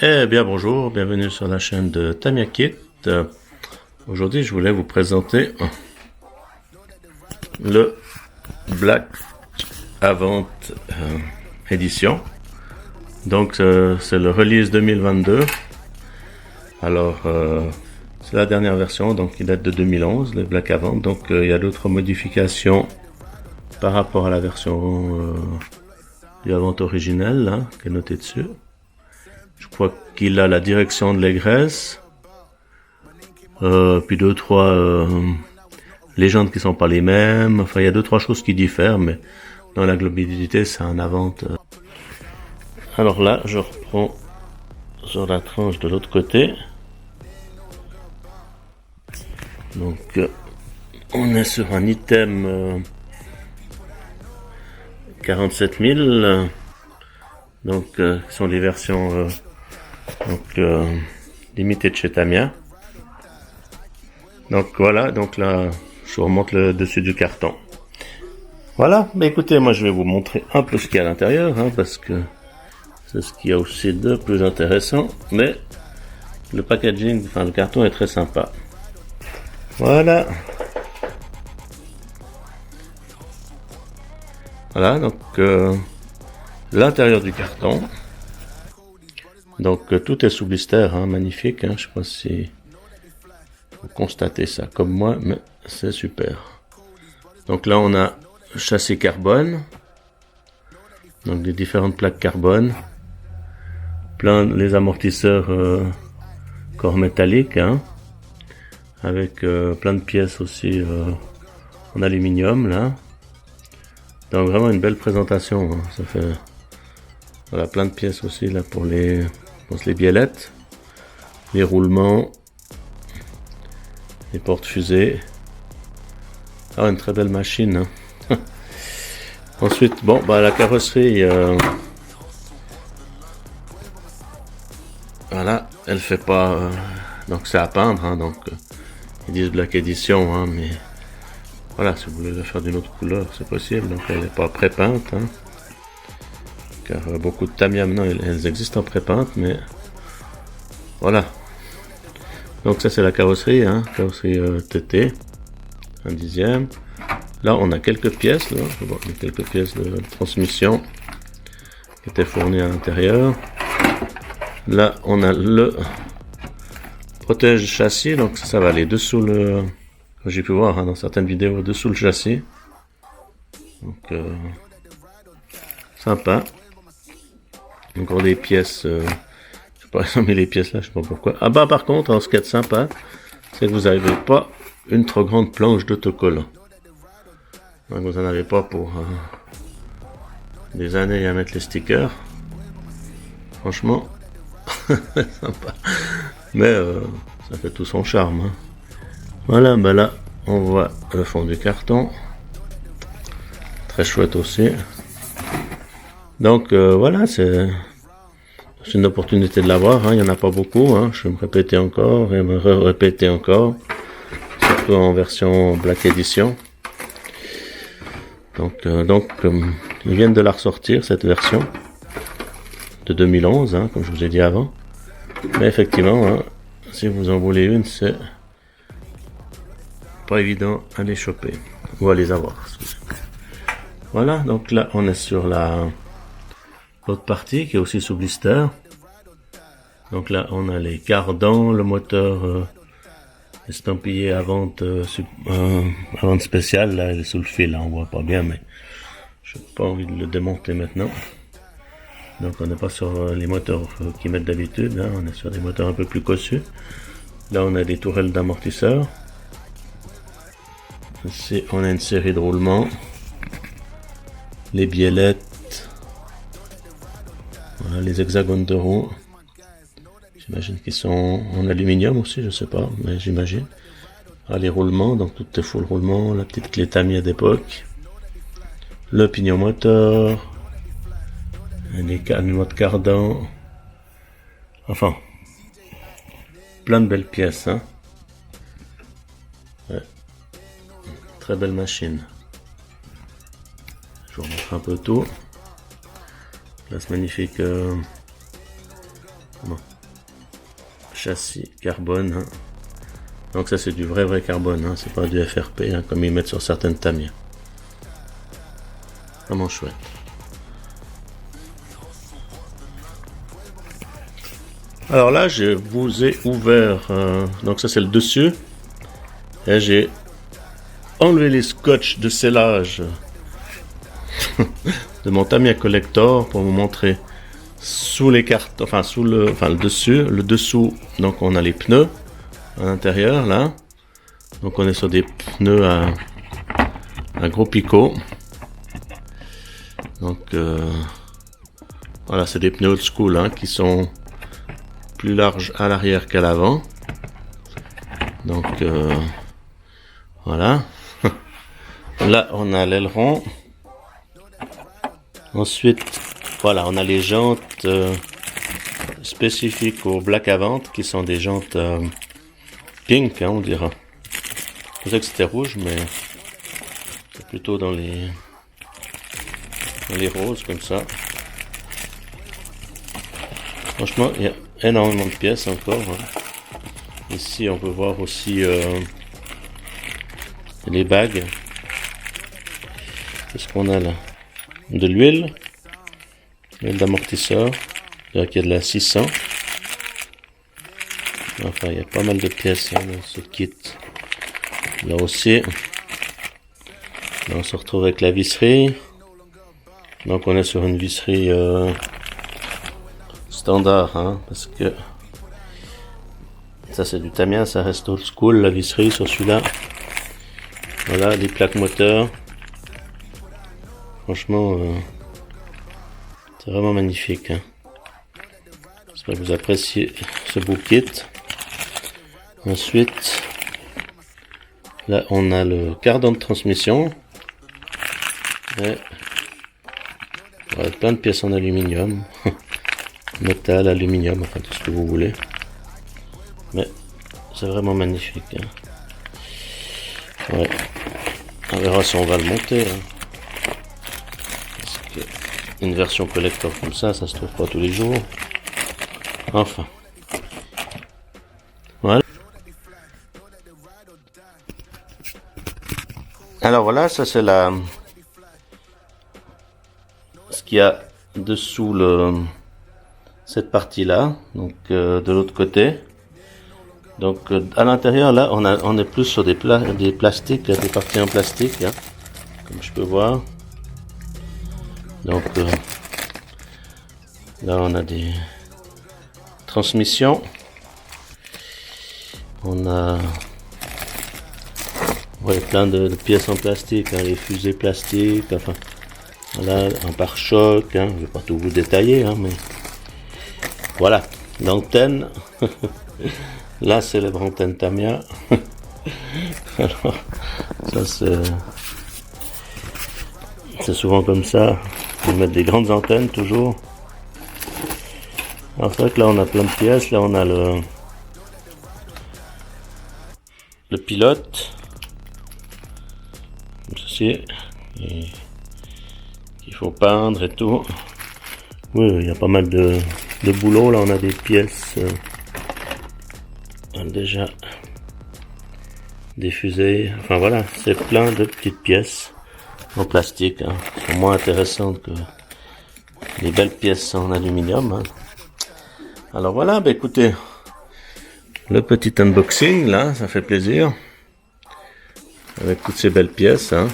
Eh bien bonjour, bienvenue sur la chaîne de Tamiya Kit. Aujourd'hui je voulais vous présenter le Black Avant édition. Donc c'est le release 2022. Alors c'est la dernière version, donc il date de 2011, le Black Avant. Donc il y a d'autres modifications par rapport à la version du Avant originel là, qui est notée dessus. Je crois qu'il a la direction de l'agresse, puis 2-3 légendes qui sont pas les mêmes. Enfin, il y a 2-3 choses qui diffèrent, mais dans la globalité, c'est un Avant. Alors là, je reprends sur la tranche de l'autre côté. Donc, on est sur un item 47 000. Donc, qui sont les versions limitées de chez Tamiya. Donc voilà, donc là, je vous remonte le dessus du carton. Voilà, mais écoutez, moi je vais vous montrer un peu ce qu'il y a à l'intérieur, hein, parce que c'est ce qu'il y a aussi de plus intéressant. Mais le packaging, enfin le carton est très sympa. Voilà. Voilà, donc l'intérieur du carton. Donc tout est sous blister, hein, magnifique, hein, je sais pas si vous constatez ça comme moi, mais c'est super. Donc là on a châssis carbone, donc des différentes plaques carbone, plein les amortisseurs corps métalliques, hein, avec plein de pièces aussi en aluminium là. Donc vraiment une belle présentation, hein, ça fait voilà, plein de pièces aussi là pour les biellettes, les roulements, les portes-fusées. Ah, une très belle machine, hein. Ensuite, bon, bah la carrosserie, voilà, elle fait pas, donc c'est à peindre, hein, donc ils disent Black Edition, hein, mais voilà, si vous voulez la faire d'une autre couleur, c'est possible. Donc elle n'est pas pré-peinte, hein, car beaucoup de Tamiya maintenant, elles existent en pré-peinte, mais voilà. Donc ça c'est la carrosserie, hein, carrosserie TT, un dixième. Là on a quelques pièces, là, je vois, quelques pièces de transmission qui étaient fournies à l'intérieur. Là on a le protège châssis, donc ça va aller dessous le, j'ai pu voir, hein, dans certaines vidéos, dessous le châssis. Donc sympa. Encore des pièces, je sais pas, ils ont mis les pièces là, je sais pas pourquoi. Ah bah par contre, alors, ce qui est sympa, c'est que vous n'avez pas une trop grande planche d'autocollant. Donc vous n'en avez pas pour des années à mettre les stickers. Franchement, sympa. Mais ça fait tout son charme, hein. Voilà, bah là, on voit le fond du carton. Très chouette aussi. Donc voilà, c'est une opportunité de l'avoir, hein. Il n'y en a pas beaucoup, hein. Je vais me répéter encore et me répéter encore. Surtout en version Black Edition. Donc ils viennent de la ressortir, cette version de 2011, hein, comme je vous ai dit avant. Mais effectivement, hein, si vous en voulez une, c'est pas évident à les choper ou à les avoir. Voilà, donc là on est sur l'autre partie qui est aussi sous blister. Donc là on a les cardans, le moteur estampillé avant spéciale, là elle est sous le fil, là on voit pas bien, mais j'ai pas envie de le démonter maintenant. Donc on n'est pas sur les moteurs qu'ils mettent d'habitude, hein, on est sur des moteurs un peu plus cossus. Là on a des tourelles d'amortisseurs. Ici on a une série de roulements, les biellettes, voilà, les hexagones de roues. J'imagine qu'ils sont en aluminium aussi, je sais pas, mais j'imagine. Ah, les roulements, donc tout est full roulement, la petite clé Tamiya d'époque, le pignon moteur, les canaux de cardan, enfin, plein de belles pièces, hein. Ouais. Très belle machine. Je vous remontre un peu tout. Là, ce magnifique châssis carbone. Hein. Donc ça c'est du vrai carbone, hein. C'est pas du FRP hein, comme ils mettent sur certaines Tamiya. Vraiment chouette. Alors là je vous ai ouvert, donc ça c'est le dessus. Et j'ai enlevé les scotch de scellage de mon Tamiya Collector pour vous montrer sous les cartes, enfin le dessus, le dessous. Donc on a les pneus à l'intérieur là. Donc on est sur des pneus à gros picot. Donc voilà, c'est des pneus old school hein, qui sont plus larges à l'arrière qu'à l'avant. Donc voilà. Là on a l'aileron. Ensuite voilà, on a les jantes spécifiques au black avant qui sont des jantes pink, hein, on dira. Je pensais que c'était rouge, mais c'est plutôt dans les roses comme ça. Franchement, il y a énormément de pièces encore. Hein. Ici, on peut voir aussi les bagues. Qu'est-ce qu'on a là? De l'huile d'amortisseur. Là, il y a de la 600. Enfin, il y a pas mal de pièces hein, dans ce kit. Là aussi. Là, on se retrouve avec la visserie. Donc, on est sur une visserie standard, hein, parce que ça, c'est du Tamiya, ça reste old school, la visserie sur celui-là. Voilà, les plaques moteurs. Franchement, c'est vraiment magnifique. Hein. J'espère que vous appréciez ce beau kit. Ensuite, là, on a le cardan de transmission. Et ouais, plein de pièces en aluminium. Métal, aluminium, enfin tout ce que vous voulez. Mais c'est vraiment magnifique. Hein. Ouais. On verra si on va le monter. Hein. Parce que une version collector comme ça se trouve pas tous les jours. Enfin. Voilà. Alors voilà, ça c'est ce qu'il y a dessous cette partie-là, donc de l'autre côté. Donc à l'intérieur là, on est plus sur des plastiques, des parties en plastique, hein, comme je peux voir. Donc là on a des transmissions, on a plein de pièces en plastique, hein, les fusées plastiques, enfin voilà, un pare-choc, hein, je vais pas tout vous détailler, hein, mais voilà, l'antenne. La célèbre antenne Tamiya. Alors, ça c'est souvent comme ça. On met des grandes antennes toujours. En fait, là on a plein de pièces. Là on a le pilote. Comme ceci. Qu'il faut peindre et tout. Oui, il y a pas mal de boulot. Là on a des pièces. Déjà des fusées, enfin voilà, c'est plein de petites pièces en plastique, hein, qui sont moins intéressantes que les belles pièces en aluminium. Hein. Alors voilà, bah écoutez, le petit unboxing là, ça fait plaisir, avec toutes ces belles pièces. Hein.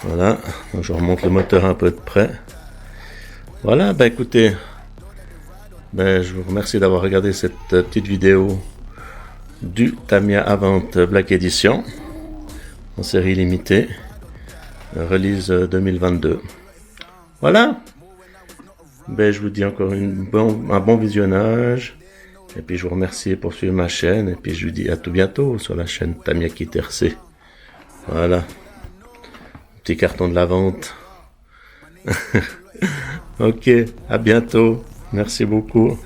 Voilà, donc je remonte le moteur un peu de près. Voilà, bah écoutez. Ben, je vous remercie d'avoir regardé cette petite vidéo du Tamiya Avant Black Edition en série limitée, release 2022. Voilà. Ben, je vous dis encore un bon visionnage et puis je vous remercie pour suivre ma chaîne et puis je vous dis à tout bientôt sur la chaîne Tamiya Kit RC. Voilà. Petit carton de la vente. Ok, à bientôt. Merci beaucoup.